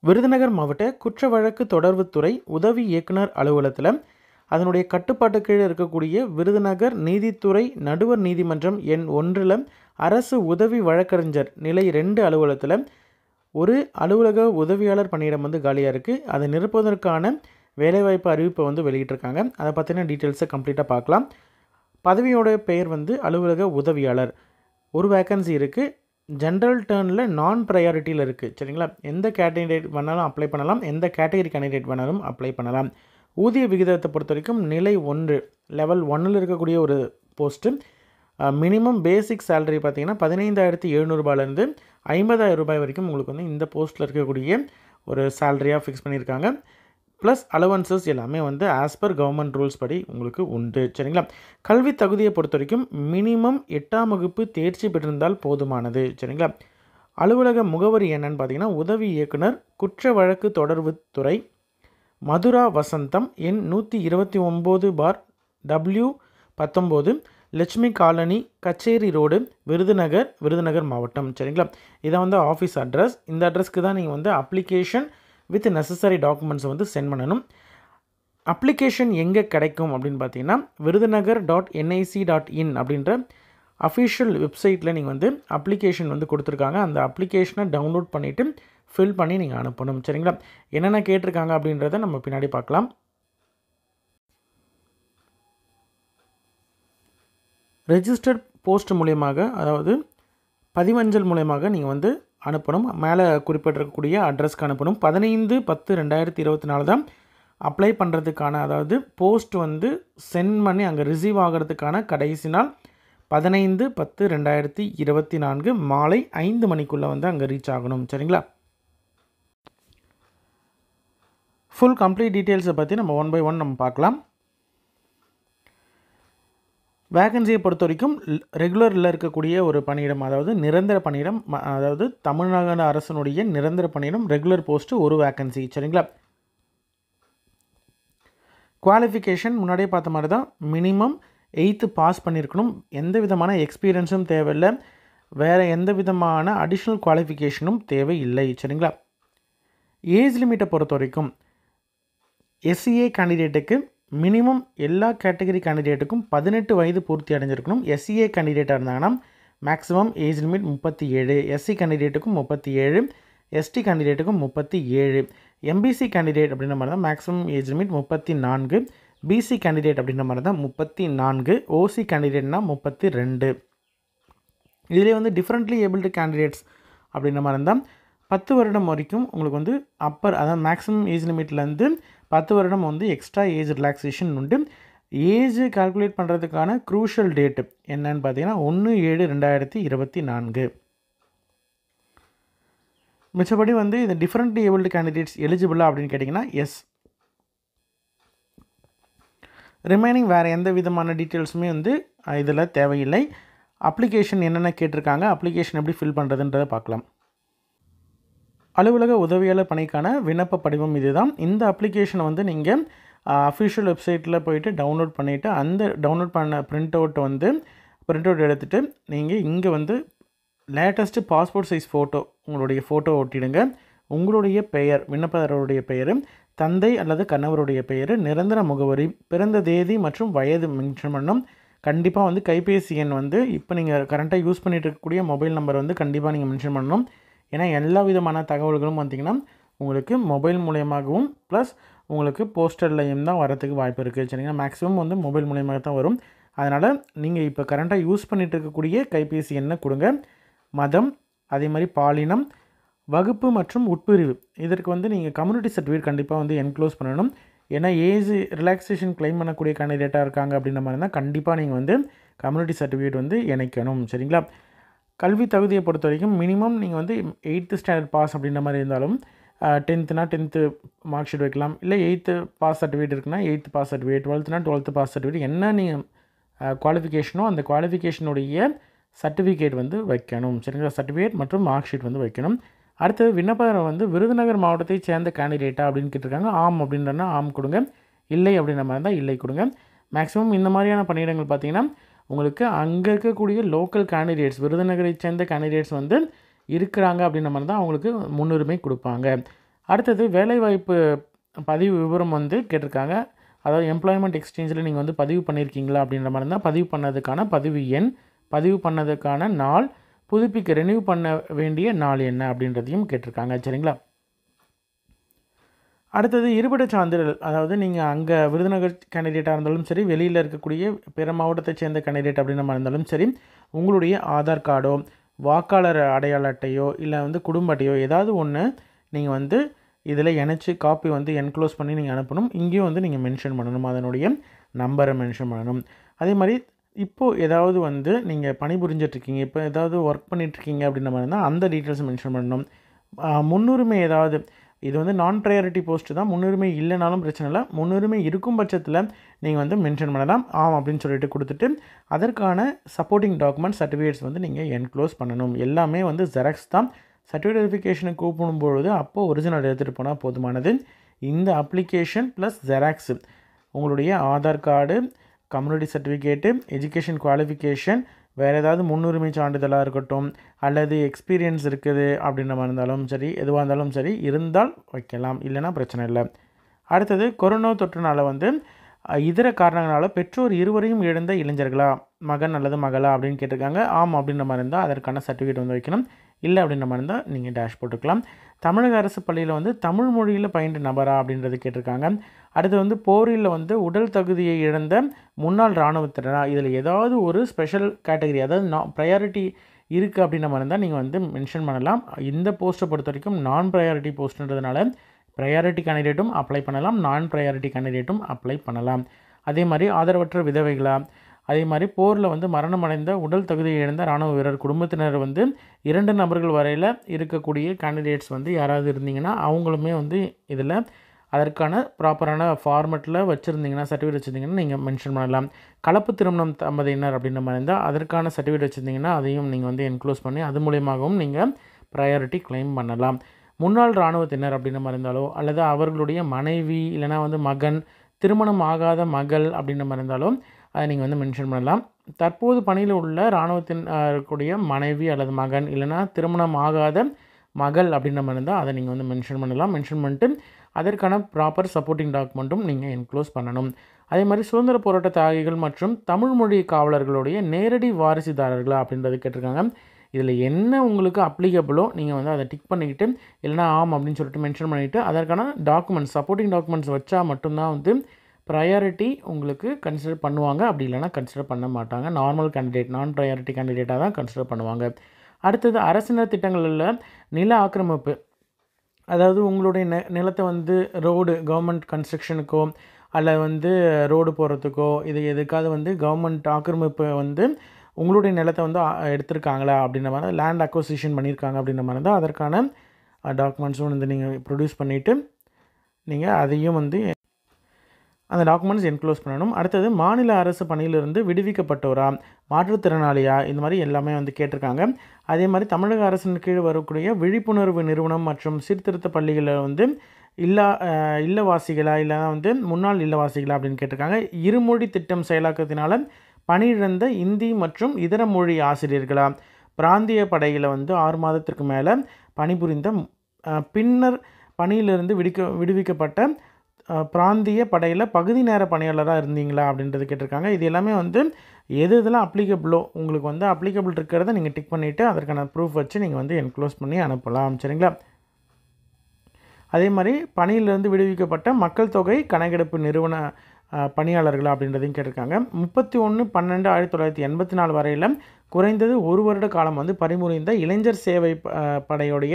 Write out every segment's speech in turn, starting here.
விருதுநகர் மாவட்ட குற்ற வழக்கு தொடர்புத்துறை உதவி இயக்குனர் அலுவலகத்தில் அதனுடைய கட்டுப்பாட்டு கீழே இருக்கக்கூடிய விருதுநகர் நீதித்துறை நடுவர் நீதிமன்றம் எண் 1 அரசு உதவி வழக்கறிஞர் நிலை 2 அலுவலகத்தில் ஒரு அலுவலக உதவியாளர் பணியிடம் வந்து காலியாக இருக்குது. அதை நிரப்புவதற்கான வேலைவாய்ப்பு அறிவிப்பை வந்து வெளியிட்டிருக்காங்க. அதை பற்றின டீட்டெயில்ஸை கம்ப்ளீட்டாக பார்க்கலாம். பதவியோட பெயர் வந்து அலுவலக உதவியாளர். ஒரு வேக்கன்சி இருக்குது. ஜென்ரல் டர்னில் நான் ப்ரையாரிட்டியில் இருக்குது. சரிங்களா? எந்த கேண்டிடேட் வேணாலும் அப்ளை பண்ணலாம், எந்த கேட்டகரி கேண்டிடேட் வேணாலும் அப்ளை பண்ணலாம். ஊதிய விகிதத்தை பொறுத்த வரைக்கும் நிலை 1 லெவல் 1ல் இருக்கக்கூடிய ஒரு போஸ்ட்டு மினிமம் பேசிக் சேலரி பார்த்திங்கன்னா 15,700 ரூபாயிலேருந்து 50,000 ரூபாய் வரைக்கும் உங்களுக்கு வந்து இந்த போஸ்ட்டில் இருக்கக்கூடிய ஒரு சேலரியாக ஃபிக்ஸ் பண்ணியிருக்காங்க. ப்ளஸ் அலவன்சஸ் எல்லாமே வந்து ஆஸ் பர் கவர்மெண்ட் ரூல்ஸ் படி உங்களுக்கு உண்டு. சரிங்களா? கல்வி தகுதியை பொறுத்த வரைக்கும் மினிமம் 8ஆம் வகுப்பு தேர்ச்சி பெற்றிருந்தால் போதுமானது. சரிங்களா? அலுவலக முகவரி என்னன்னு பார்த்தீங்கன்னா உதவி இயக்குனர் குற்ற வழக்கு தொடர்பு துறை, மதுரா வசந்தம், எண் 129/W19, லட்சுமி காலனி, கச்சேரி ரோடு, விருதுநகர் மாவட்டம். சரிங்களா? இதான் வந்து ஆஃபீஸ் அட்ரஸ். இந்த அட்ரஸ்க்கு தான் நீங்கள் வந்து அப்ளிகேஷன் வித் நெசசரி டாக்குமெண்ட்ஸை வந்து சென்ட் பண்ணணும். அப்ளிகேஷன் எங்கே கிடைக்கும் அப்படின்னு பார்த்தீங்கன்னா virudunagar.nic.in அப்படின்ற அஃபிஷியல் வெப்சைட்டில் நீங்கள் வந்து அப்ளிகேஷன் வந்து கொடுத்துருக்காங்க. அந்த அப்ளிகேஷனை டவுன்லோட் பண்ணிவிட்டு ஃபில் பண்ணி நீங்கள் அனுப்பணும். சரிங்களா? என்னென்ன கேட்டிருக்காங்க அப்படின்றத நம்ம பின்னாடி பார்க்கலாம். ரெஜிஸ்டர்ட் போஸ்ட் மூலியமாக, அதாவது பதிவஞ்சல் மூலயமாக நீங்கள் வந்து அனுப்பணும். மேலே குறிப்பிட்டிருக்கக்கூடிய அட்ரஸ்க்கு அனுப்பணும். 15/10/2024 தான் அப்ளை பண்ணுறதுக்கான, அதாவது போஸ்ட் வந்து சென்ட் பண்ணி அங்கே ரிசீவ் ஆகிறதுக்கான கடைசி நாள் 15/10/2024 மாலை 5 மணிக்குள்ளே வந்து அங்கே ரீச் ஆகணும். சரிங்களா? ஃபுல் கம்ப்ளீட் டீட்டெயில்ஸை பற்றி நம்ம 1 by 1 நம்ம பார்க்கலாம். வேகன்சியை பொறுத்த வரைக்கும் ரெகுலரில் இருக்கக்கூடிய ஒரு பணியிடம், அதாவது நிரந்தர பணியிடம், அதாவது தமிழ்நாடு அரசனுடைய நிரந்தர பணியிடம், ரெகுலர் போஸ்ட்டு ஒரு வேகன்சி. சரிங்களா? குவாலிஃபிகேஷன் முன்னாடியே பார்த்த மாதிரி தான். மினிமம் 8th பாஸ் பண்ணியிருக்கணும். எந்த விதமான எக்ஸ்பீரியன்ஸும் தேவையில்லை. வேறு எந்த விதமான அடிஷ்னல் குவாலிஃபிகேஷனும் தேவையில்லை. சரிங்களா? ஏஜ் லிமிட்டை பொறுத்த வரைக்கும் எஸ்சிஏ கேண்டிடேட்டுக்கு மினிமம் எல்லா கேட்டகரி கேண்டிடேட்டுக்கும் 18 வயது பூர்த்தி அடைஞ்சிருக்கணும். எஸ்சிஏ கேண்டிடேட்டாக இருந்தாங்கன்னா மேக்ஸிமம் ஏஜ் லிமிட் 37, எஸ்சி கேண்டிடேட்டுக்கும் 37, எஸ்டி கேண்டிடேட்டுக்கும் 37, எம்பிசி கேண்டிடேட் அப்படின்ற மாதிரி தான் maximum age limit 34, BC candidate அப்படின்ற மாதிரி தான் 34, ஓசி கேண்டிடேட்னா 32. இதிலே வந்து டிஃப்ரெண்ட்லி ஏபிள்டு கேண்டிடேட்ஸ் அப்படின்ற மாதிரி இருந்தால் 10 வருடம் வரைக்கும் உங்களுக்கு வந்து அதாவது மேக்ஸிமம் ஏஜ் லிமிட்லேருந்து 10 வருடம் வந்து எக்ஸ்ட்ரா ஏஜ் ரிலாக்ஸேஷன் உண்டு. ஏஜ் கால்குலேட் பண்ணுறதுக்கான க்ரூஷியல் டேட்டு என்னன்னு பார்த்தீங்கன்னா 1/7/2024. மிச்சப்படி வந்து இது டிஃப்ரெண்ட்லி ஏபிள்டு கேண்டிடேட்ஸ் எலிஜிபிளா அப்படின்னு கேட்டிங்கன்னா எஸ். ரிமைனிங் வேறு எந்த விதமான டீட்டெயில்ஸுமே வந்து இதில் தேவையில்லை. அப்ளிகேஷன் என்னென்ன கேட்டிருக்காங்க, அப்ளிகேஷன் எப்படி ஃபில் பண்ணுறதுன்றதை பார்க்கலாம். அலுவலக உதவியாளர் பணிக்கான விண்ணப்ப படிவம் இது தான். இந்த அப்ளிகேஷனை வந்து நீங்கள் அஃபிஷியல் வெப்சைட்டில் போயிட்டு டவுன்லோட் பண்ணிவிட்டு அந்த டவுன்லோட் பண்ண பிரிண்ட் அவுட் எடுத்துகிட்டு நீங்கள் இங்கே வந்து லேட்டஸ்ட்டு பாஸ்போர்ட் சைஸ் ஃபோட்டோ, உங்களுடைய ஃபோட்டோ ஒட்டிடுங்க. உங்களுடைய பெயர், விண்ணப்பதாரருடைய பெயர், தந்தை அல்லது கணவருடைய பெயர், நிரந்தர முகவரி, பிறந்த தேதி மற்றும் வயது மென்ஷன் பண்ணணும். கண்டிப்பாக வந்து கைபேசி எண் வந்து இப்போ நீங்கள் கரண்ட்டாக யூஸ் பண்ணிகிட்டு இருக்கக்கூடிய மொபைல் நம்பர் வந்து கண்டிப்பாக நீங்கள் மென்ஷன் பண்ணணும். ஏன்னா எல்லா விதமான தகவல்களும் பார்த்திங்கன்னா உங்களுக்கு மொபைல் மூலியமாகவும் ப்ளஸ் உங்களுக்கு போஸ்டர்லையும் தான் வரத்துக்கு வாய்ப்பு இருக்குது. சரிங்களா? மேக்ஸிமம் வந்து மொபைல் மூலியமாக தான் வரும். அதனால் நீங்கள் இப்போ கரண்ட்டாக யூஸ் பண்ணிகிட்டு இருக்கக்கூடிய கைபேசி எண்ணை கொடுங்க. மதம், அதே மாதிரி பாலினம், வகுப்பு மற்றும் உட்பிரிவு, இதற்கு வந்து நீங்கள் கம்யூனிட்டி சர்டிஃபிகேட் கண்டிப்பாக வந்து என்க்ளோஸ் பண்ணணும். ஏன்னா ஏஜ் ரிலாக்ஸேஷன் கிளைம் பண்ணக்கூடிய கேண்டிடேட்டாக இருக்காங்க அப்படின்ற மாதிரி தான் கண்டிப்பாக நீங்கள் வந்து கம்யூனிட்டி சர்டிஃபிகேட் வந்து இணைக்கணும். சரிங்களா? கல்வி தகுதியை பொறுத்த வரைக்கும் மினிமம் நீங்கள் வந்து 8th ஸ்டாண்டர்ட் பாஸ் அப்படின்ற மாதிரி இருந்தாலும் 10th 10th மார்க் ஷீட் வைக்கலாம். இல்லை 8th பாஸ் சர்டிஃபிகேட் இருக்குன்னா 8th pass certificate, 12th pass certificate, என்ன நீங்கள் குவாலிஃபிகேஷனோ அந்த குவாலிஃபிகேஷனுடைய சர்டிஃபிகேட் வந்து வைக்கணும். சரிங்களா? சர்டிஃபிகேட் மற்றும் மார்க் ஷீட் வந்து வைக்கணும். அடுத்தது விண்ணப்பதாரர் வந்து விருதுநகர் மாவட்டத்தை சேர்ந்த கேண்டிடேட்டா அப்படின்னு கேட்டிருக்காங்க. ஆம் அப்படின்றனா ஆம் கொடுங்க, இல்லை அப்படின்ற மாதிரி தான் இல்லை கொடுங்க. மேக்ஸிமம் இந்த மாதிரியான பணியிடங்கள் பார்த்திங்கன்னா உங்களுக்கு அங்கே இருக்கக்கூடிய லோக்கல் கேண்டிடேட்ஸ், விருதுநகரை சேர்ந்த கேண்டிடேட்ஸ் வந்து இருக்கிறாங்க அப்படின்ற மாதிரி தான் அவங்களுக்கு முன்னுரிமை கொடுப்பாங்க. அடுத்தது வேலைவாய்ப்பு பதிவு விவரம் வந்து கேட்டிருக்காங்க. அதாவது எம்ப்ளாய்மெண்ட் எக்ஸ்சேஞ்சில் நீங்கள் வந்து பதிவு பண்ணியிருக்கீங்களா அப்படின்ற மாதிரி இருந்தால் பதிவு பண்ணதுக்கான பதிவு எண், பதிவு பண்ணதுக்கான நாள், புதுப்பிக்க ரெனியூ பண்ண வேண்டிய நாள் என்ன அப்படின்றதையும் கேட்டிருக்காங்க. சரிங்களா? அடுத்தது இருப்பிடச் சான்றிதழ். அதாவது நீங்கள் அங்கே விருதுநகர் கேண்டிடேட்டாக இருந்தாலும் சரி, வெளியில் இருக்கக்கூடிய பிற மாவட்டத்தைச் சேர்ந்த கேண்டிடேட் அப்படின்ற மாதிரி இருந்தாலும் சரி, உங்களுடைய ஆதார் கார்டோ, வாக்காளர் அடையாள அட்டையோ, இல்லை வந்து குடும்ப அட்டையோ ஏதாவது ஒன்று நீங்கள் வந்து இதில் இணைச்சி காப்பி வந்து என்க்ளோஸ் பண்ணி நீங்கள் அனுப்பணும். இங்கேயும் வந்து நீங்கள் மென்ஷன் பண்ணணும், அதனுடைய நம்பரை மென்ஷன் பண்ணணும். அதே மாதிரி இப்போது ஏதாவது வந்து நீங்கள் பணிபுரிஞ்சிட்ருக்கீங்க, இப்போ ஏதாவது ஒர்க் பண்ணிகிட்ருக்கீங்க அப்படின்ற மாதிரி இருந்தால் அந்த டீட்டெயில்ஸ் மென்ஷன் பண்ணணும். முன்னுரிமை ஏதாவது, இது வந்து நான் ப்ரையாரிட்டி போஸ்ட்டு தான், முன்னுரிமை இல்லைனாலும் பிரச்சனை இல்லை. முன்னுரிமை இருக்கும் பட்சத்தில் நீங்கள் வந்து மென்ஷன் பண்ணலாம். அப்படின்னு சொல்லிட்டு கொடுத்துட்டு அதற்கான சப்போர்ட்டிங் டாக்குமெண்ட் சர்டிஃபிகேட்ஸ் வந்து நீங்கள் என்க்ளோஸ் பண்ணணும். எல்லாமே வந்து ஜெராக்ஸ் தான். சர்டிஃபிகேட் வெரிஃபிகேஷனுக்கு கூப்பிடும்பொழுது அப்போது ஒரிஜினல் எடுத்துகிட்டு போனால் போதுமானது. இந்த அப்ளிகேஷன் ப்ளஸ் ஜெராக்ஸு, உங்களுடைய Aadhaar card, community certificate, education qualification, வேறு ஏதாவது முன்னுரிமை சான்றிதழாக இருக்கட்டும், அல்லது எக்ஸ்பீரியன்ஸ் இருக்குது அப்படின்ற மாதிரி இருந்தாலும் சரி, எதுவாக இருந்தாலும் சரி இருந்தால் வைக்கலாம், இல்லைனா பிரச்சனை இல்லை. அடுத்தது கொரோனா தொற்றுனால வந்து இதர காரணங்களால் பெற்றோர் இருவரையும் இழந்த இளைஞர்களா, மகன் அல்லது மகளா அப்படின்னு கேட்டிருக்காங்க. அப்படின்ற மாதிரி இருந்தால் அதற்கான சர்டிஃபிகேட் வந்து வைக்கணும். இல்லை அப்படின்ற மாதிரி இருந்தால் நீங்கள் டேஷ் போட்டுக்கலாம். தமிழக அரசு பள்ளியில் வந்து தமிழ் மொழியில் பயின்ற நபரா அப்படின்றது கேட்டிருக்காங்க. அடுத்து வந்து போரில் வந்து உடல் தகுதியை இழந்த முன்னாள் இராணுவத்தினரா, இதில் ஏதாவது ஒரு ஸ்பெஷல் கேட்டகரி, அதாவது ப்ரையாரிட்டி இருக்குது அப்படின்ற மாதிரி இருந்தால் நீங்கள் வந்து மென்ஷன் பண்ணலாம். இந்த போஸ்ட்டை பொறுத்த வரைக்கும் நான் ப்ரையாரிட்டி போஸ்ட்டுன்றதுனால ப்ரையாரிட்டி கேண்டிடேட்டும் அப்ளை பண்ணலாம், நான் ப்ரையாரிட்டி கேண்டிடேட்டும் அப்ளை பண்ணலாம். அதே மாதிரி ஆதரவற்ற விதவைகளா, அதே மாதிரி போரில் வந்து மரணமடைந்த உடல் தகுதியை இழந்த இராணுவ வீரர் குடும்பத்தினர் வந்து 2 நபர்கள் வரையில் இருக்கக்கூடிய கேண்டிடேட்ஸ் வந்து யாராவது இருந்தீங்கன்னா அவங்களுமே வந்து இதில் அதற்கான ப்ராப்பரான ஃபார்மெட்டில் வச்சுருந்தீங்கன்னா, சர்டிஃபிகேட் வச்சுருந்தீங்கன்னா நீங்கள் மென்ஷன் பண்ணலாம். கலப்பு திருமணம் தம்பதியினர் அப்படின்ற மாதிரி இருந்தால் அதற்கான சர்டிஃபிகேட் வச்சுருந்தீங்கன்னா அதையும் நீங்கள் வந்து என்க்ளோஸ் பண்ணி அது மூலியமாகவும் நீங்கள் ப்ரையாரிட்டி கிளைம் பண்ணலாம். முன்னாள் இராணுவத்தினர் அப்படின்ற மாதிரி இருந்தாலோ, அல்லது அவர்களுடைய மனைவி இல்லைனா வந்து மகன், திருமணம் ஆகாத மகள் அப்படின்ற மாதிரி இருந்தாலும் அதை நீங்கள் வந்து மென்ஷன் பண்ணலாம். தற்போது பணியில் உள்ள இராணுவத்தின் இருக்கக்கூடிய மனைவி அல்லது மகன், இல்லைனா திருமணம் ஆகாத மகள் அப்படின்ற மாதிரி இருந்தால் அதை நீங்கள் வந்து மென்ஷன் பண்ணலாம். மென்ஷன் பண்ணிட்டு அதற்கான ப்ராப்பர் சப்போர்ட்டிங் டாக்குமெண்ட்டும் நீங்கள் என்க்ளோஸ் பண்ணணும். அதே மாதிரி சுதந்திர போராட்ட தியாகிகள் மற்றும் தமிழ் மொழி காவலர்களுடைய நேரடி வாரிசுதாரர்களா அப்படின்றது கேட்டிருக்காங்க. இதில் என்ன உங்களுக்கு அப்ளிகபிளோ நீங்கள் வந்து அதை டிக் பண்ணிக்கிட்டு, இல்லைனா அப்படின்னு சொல்லிட்டு மென்ஷன் பண்ணிவிட்டு அதற்கான டாக்குமெண்ட்ஸ், சப்போர்ட்டிங் டாக்குமெண்ட்ஸ் வச்சா மட்டும்தான் வந்து ப்ரையாரிட்டி உங்களுக்கு கன்சிடர் பண்ணுவாங்க. அப்படி இல்லைனா கன்சிடர் பண்ண மாட்டாங்க. நார்மல் கேண்டிடேட், நான் ப்ரையாரிட்டி கேண்டிடேட்டாக தான் கன்சிடர் பண்ணுவாங்க. அடுத்தது அரசினர் திட்டங்களில் நில ஆக்கிரமிப்பு, அதாவது உங்களுடைய நிலத்தை வந்து ரோடு கவர்மெண்ட் கன்ஸ்ட்ரக்ஷனுக்கோ அல்லது வந்து ரோடு போடுறதுக்கோ இது எதுக்காவது வந்து கவர்மெண்ட் ஆக்கிரமிப்பு வந்து உங்களுடைய நிலத்தை வந்து எடுத்திருக்காங்களா அப்படின்ற மாதிரி, லேண்ட் அக்வசிஷன் பண்ணியிருக்காங்க அப்படின்ற மாதிரி தான் அதற்கான டாக்குமெண்ட்ஸும் வந்து நீங்கள் ப்ரொடியூஸ் பண்ணிவிட்டு நீங்கள் அதையும் வந்து அந்த டாக்குமெண்ட்ஸ் என்க்ளோஸ் பண்ணணும். அடுத்தது மாநில அரசு பணியிலிருந்து விடுவிக்கப்பட்டோரா, மாற்றுத்திறனாளியா, இந்த மாதிரி எல்லாமே வந்து கேட்டிருக்காங்க. அதே மாதிரி தமிழக அரசின் கீழ் வரக்கூடிய விழிப்புணர்வு நிறுவனம் மற்றும் சீர்திருத்த பள்ளிகளில் வந்து இல்லவாசிகளா, இல்லைனா வந்து முன்னாள் இல்லவாசிகளா அப்படின்னு கேட்டிருக்காங்க. இருமொழி திட்டம் செயலாக்கத்தினால பணியிழந்த இந்தி மற்றும் இதர மொழி ஆசிரியர்களா, பிராந்திய படையில் வந்து 6 மாதத்திற்கு மேலே பணிபுரிந்த பின்னர் பணியிலிருந்து விடுவிக்கப்பட்ட பிராந்திய படையில் பகுதி நேர பணியாளராக இருந்தீங்களா அப்படின்றது கேட்டிருக்காங்க. இது எல்லாமே வந்து இதெல்லாம் அப்ளிகபிளோ உங்களுக்கு வந்து அப்ளிகபிள் இருக்கிறத நீங்கள் டிக் பண்ணிவிட்டு அதற்கான ப்ரூஃப் வச்சு நீங்கள் வந்து என்க்ளோஸ் பண்ணி அனுப்பலாம். சரிங்களா? அதே மாதிரி பணியிலிருந்து விடுவிக்கப்பட்ட மக்கள் தொகை கணக்கெடுப்பு நிறுவன பணியாளர்களா அப்படின்றதையும் கேட்டிருக்காங்க. 31/12/1984 வரையில் குறைந்தது 1 வருட காலம் வந்து பணிபுரிந்த இளைஞர் சேவை படையுடைய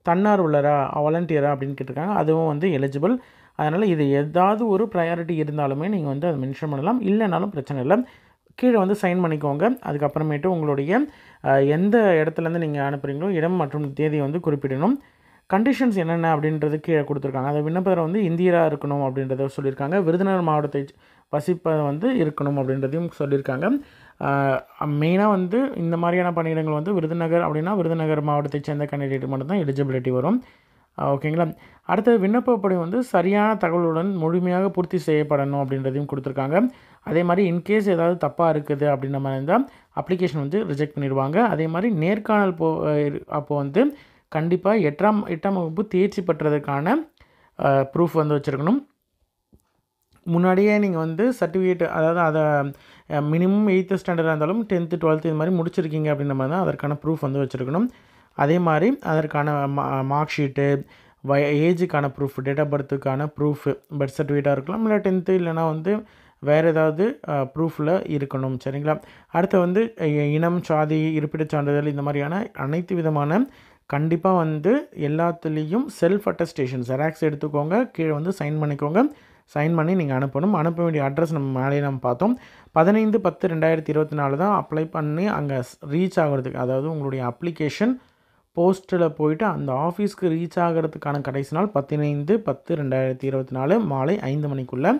தன்னார்வலரா, வாலண்டியரா அப்படின்னு கேட்டிருக்காங்க. அதுவும் வந்து எலிஜிபிள். அதனால் இது ஏதாவது ஒரு ப்ரையாரிட்டி இருந்தாலுமே நீங்கள் வந்து அதை மென்ஷன் பண்ணலாம், இல்லைனாலும் பிரச்சனை இல்லை. கீழே வந்து சைன் பண்ணிக்கோங்க. அதுக்கப்புறமேட்டு உங்களுடைய எந்த இடத்துலேருந்து நீங்கள் அனுப்புகிறீங்களோ இடம் மற்றும் தேதியை வந்து குறிப்பிடணும். கண்டிஷன்ஸ் என்னென்ன அப்படின்றது கீழே கொடுத்துருக்காங்க. அதை விண்ணப்பத்தில் வந்து இந்தியராக இருக்கணும் அப்படின்றத சொல்லியிருக்காங்க. விருதுநகர் மாவட்டத்தை வசிப்பதை வந்து இருக்கணும் அப்படின்றதையும் சொல்லியிருக்காங்க. மெயினாக வந்து இந்த மாதிரியான பணியிடங்கள் வந்து விருதுநகர் அப்படின்னா விருதுநகர் மாவட்டத்தை சேர்ந்த கேண்டிடேட் மட்டும்தான் எலிஜிபிலிட்டி வரும். ஓகேங்களா? அடுத்தது விண்ணப்பப்படி வந்து சரியான தகவலுடன் முழுமையாக பூர்த்தி செய்யப்படணும் அப்படின்றதையும் கொடுத்துருக்காங்க. அதே மாதிரி இன்கேஸ் ஏதாவது தப்பாக இருக்குது அப்படின்ற மாதிரி இருந்தால் அப்ளிகேஷன் வந்து ரிஜெக்ட் பண்ணிடுவாங்க. அதே மாதிரி நேர்காணல் அப்போது வந்து கண்டிப்பாக எட்டாம் வகுப்பு தேர்ச்சி பெற்றதுக்கான ப்ரூஃப் வந்து வச்சுருக்கணும். முன்னாடியே நீங்கள் வந்து சர்டிஃபிகேட், அதாவது அதை மினிமம் 8th ஸ்டாண்டர்டாக இருந்தாலும் 10th 12th இது மாதிரி முடிச்சிருக்கீங்க அப்படின்ற மாதிரி தான் அதற்கான ப்ரூஃப் வந்து வச்சுருக்கணும். அதே மாதிரி அதற்கான மார்க் ஷீட்டு, ஏஜுக்கான ப்ரூஃப், டேட் ஆஃப் பர்த்துக்கான ப்ரூஃப், பர்த் சர்டிஃபிகேட்டாக இருக்கலாம், இல்லை 10th இல்லைனா வந்து வேறு ஏதாவது ப்ரூஃபில் இருக்கணும். சரிங்களா? அடுத்து வந்து இனம், சாதி, இருப்பிடச் சான்றிதழ் இந்த மாதிரியான அனைத்து விதமான கண்டிப்பாக வந்து எல்லாத்துலேயும் செல்ஃப் அட்டஸ்டேஷன் ஜெராக்ஸ் எடுத்துக்கோங்க. கீழே வந்து சைன் பண்ணிக்கோங்க. சைன் பண்ணி நீங்கள் அனுப்பணும். அனுப்ப வேண்டிய அட்ரஸ் மேலேயே நம்ம பார்த்தோம். 15/10/2024 தான் அப்ளை பண்ணி அங்கே ரீச் ஆகிறதுக்கு, அதாவது உங்களுடைய அப்ளிகேஷன் போஸ்ட்டில் போயிட்டு அந்த ஆஃபீஸ்க்கு ரீச் ஆகிறதுக்கான கடைசி நாள் 15/10/2024 மாலை 5 மணிக்குள்ளே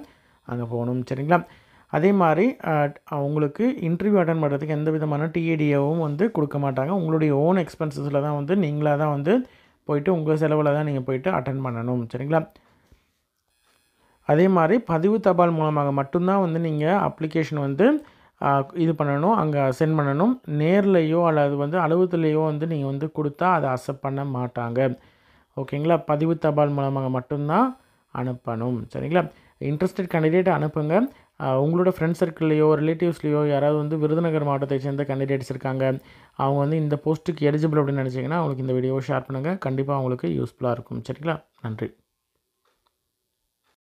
அங்கே போகணும். சரிங்களா? அதே மாதிரி உங்களுக்கு இன்டர்வியூ அட்டன் பண்ணுறதுக்கு எந்த விதமான டிஏடிஏவும் வந்து கொடுக்க மாட்டாங்க. உங்களுடைய ஓன் எக்ஸ்பென்சஸில் தான் வந்து நீங்களாக தான் வந்து போயிட்டு உங்கள் செலவில் தான் நீங்கள் போயிட்டு அட்டன் பண்ணணும். சரிங்களா? அதே மாதிரி பதிவு தபால் மூலமாக மட்டும்தான் வந்து நீங்கள் அப்ளிகேஷன் வந்து இது பண்ணணும், அங்கே சென்ட் பண்ணணும். நேர்லையோ அல்லது வந்து அலுவலகத்துலேயோ வந்து நீங்கள் வந்து கொடுத்தா அதை அக்செப்ட் பண்ண மாட்டாங்க. ஓகேங்களா? பதிவு தபால் மூலமாக மட்டும்தான் அனுப்பணும். சரிங்களா? இன்ட்ரெஸ்டட் கேண்டிடேட் அனுப்புங்க. உங்களோட ஃப்ரெண்ட்ஸ் சர்க்கிள்லையோ ரிலேட்டிவ்ஸ்லையோ யாராவது வந்து விருதுநகர் மாவட்டத்தை சேர்ந்த கேண்டிடேட்ஸ் இருக்காங்க, அவங்க வந்து இந்த போஸ்ட்டுக்கு எலிஜிபிள் அப்படின்னு நினச்சிங்கன்னா அவங்களுக்கு இந்த வீடியோவை ஷேர் பண்ணுங்கள். கண்டிப்பாக அவங்களுக்கு யூஸ்ஃபுல்லாக இருக்கும். சரிங்களா? நன்றி.